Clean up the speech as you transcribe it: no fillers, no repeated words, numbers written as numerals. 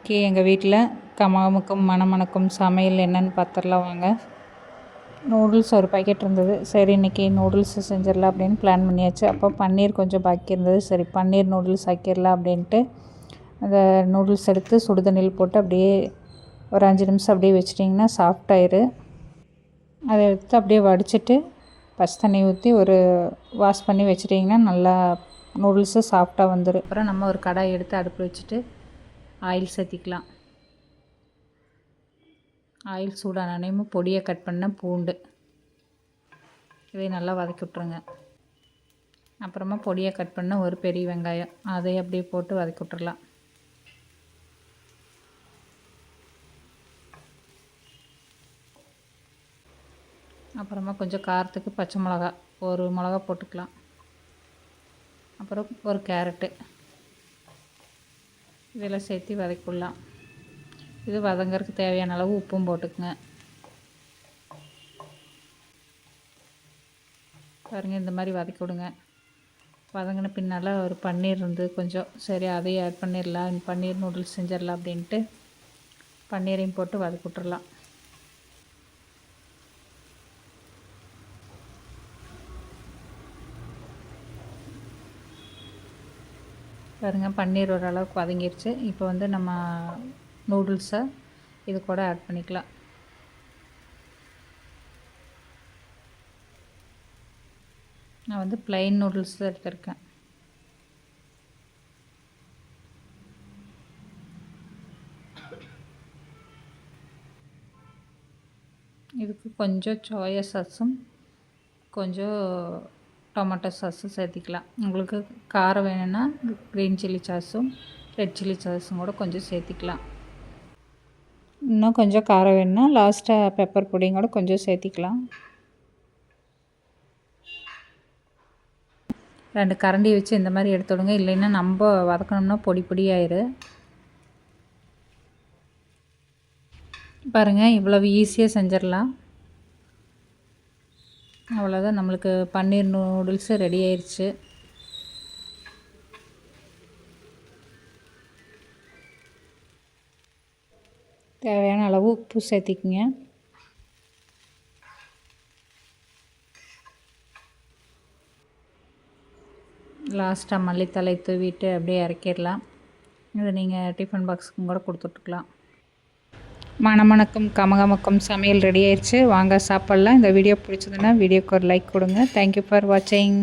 இன்றைக்கி எங்கள் வீட்டில் கமகமுக்கும் மணமணக்கும் சமையல் என்னென்னு பார்த்துடலாம் வாங்க. நூடுல்ஸ் ஒரு பாக்கெட் இருந்தது. சரி இன்றைக்கி நூடுல்ஸ் செஞ்சிடலாம் அப்படின்னு பிளான் பண்ணியாச்சு. அப்போ பன்னீர் கொஞ்சம் பாக்கி இருந்தது. சரி பன்னீர் நூடுல்ஸ் ஆக்கிடலாம் அப்படின்ட்டு அந்த நூடுல்ஸ் எடுத்து சுடுதண்ணியில் போட்டு அப்படியே ஒரு 5 நிமிஷம் அப்படியே வச்சிட்டிங்கன்னா சாஃப்டாயிரு. அதை எடுத்து அப்படியே வடிச்சிட்டு பச்சை தண்ணி ஊற்றி ஒரு வாஷ் பண்ணி வச்சிட்டிங்கன்னா நல்லா நூடுல்ஸு சாஃப்டாக வந்துடும். அப்புறம் நம்ம ஒரு கடாய் எடுத்து அடுப்பில் வச்சுட்டு ஆயில் சேர்த்திக்கலாம். ஆயில் சூடானோடனே பொடியை கட் பண்ண பூண்டு இதை நல்லா வதக்கி விட்ருங்க. அப்புறமா பொடியை கட் பண்ண ஒரு பெரிய வெங்காயம் அதை அப்படியே போட்டு வதக்கி விட்டுறலாம். அப்புறமா கொஞ்சம் காரத்துக்கு பச்சை மிளகா ஒரு மிளகா போட்டுக்கலாம். அப்புறம் ஒரு கேரட்டு இதெல்லாம் சேர்த்து வதக்கிடலாம். இது வதங்கிறதுக்கு தேவையான அளவு உப்பும் போட்டுக்குங்க. பாருங்கள் இந்த மாதிரி வதக்கி விடுங்க. வதங்கின பின்னால் ஒரு பன்னீர் இருந்து கொஞ்சம் சரி அதையும் ஆட் பண்ணிடலாம். பன்னீர் நூடுல்ஸ் செஞ்சிடலாம் அப்படின்ட்டு பன்னீரையும் போட்டு வதக்கி விட்டுறலாம். பாருங்கள் பன்னீர் ஓரளவுக்கு வதங்கிடுச்சு. இப்போ வந்து நம்ம நூடுல்ஸை இது கூட ஆட் பண்ணிக்கலாம். நான் வந்து ப்ளைன் நூடுல்ஸ் தான் எடுத்திருக்கேன். இதுக்கு கொஞ்சம் சோயா சாஸும் கொஞ்சம் டொமேட்டோ சாஸும் சேர்த்திக்கலாம். உங்களுக்கு காரம் வேணும்னா க்ரீன் சில்லி சாஸும் ரெட் சில்லி சாஸும் கூட கொஞ்சம் சேர்த்திக்கலாம். இன்னும் கொஞ்சம் காரம் வேணும்னா லாஸ்ட்டாக பெப்பர் பொடியும் கூட கொஞ்சம் சேர்த்திக்கலாம். 2 கரண்டி வச்சு இந்த மாதிரி எடுத்து விடுங்க. இல்லைன்னா நம்ம வதக்கணும்னா பொடி பொடியாயிரு. பாருங்கள் இவ்வளவு ஈஸியாக செஞ்சிடலாம். அவ்வளோதான், நம்மளுக்கு பன்னீர் நூடுல்ஸு ரெடி ஆயிடுச்சு. தேவையான அளவு உப்பு சேர்த்திக்குங்க. லாஸ்ட்டாக மல்லித்தலை தூவிட்டு அப்படியே இறக்கிடலாம். இதை நீங்கள் டிஃபன் பாக்ஸுக்கும் கூட கொடுத்துட்ருக்கலாம். மணமணக்கும் கமகமக்கும் சமையல் ரெடி ஆயிடுச்சு. வாங்க சாப்பிட்லாம். இந்த வீடியோ பிடிச்சதுன்னா வீடியோக்கு ஒரு லைக் கொடுங்க. தேங்க்யூ ஃபார் வாட்சிங்.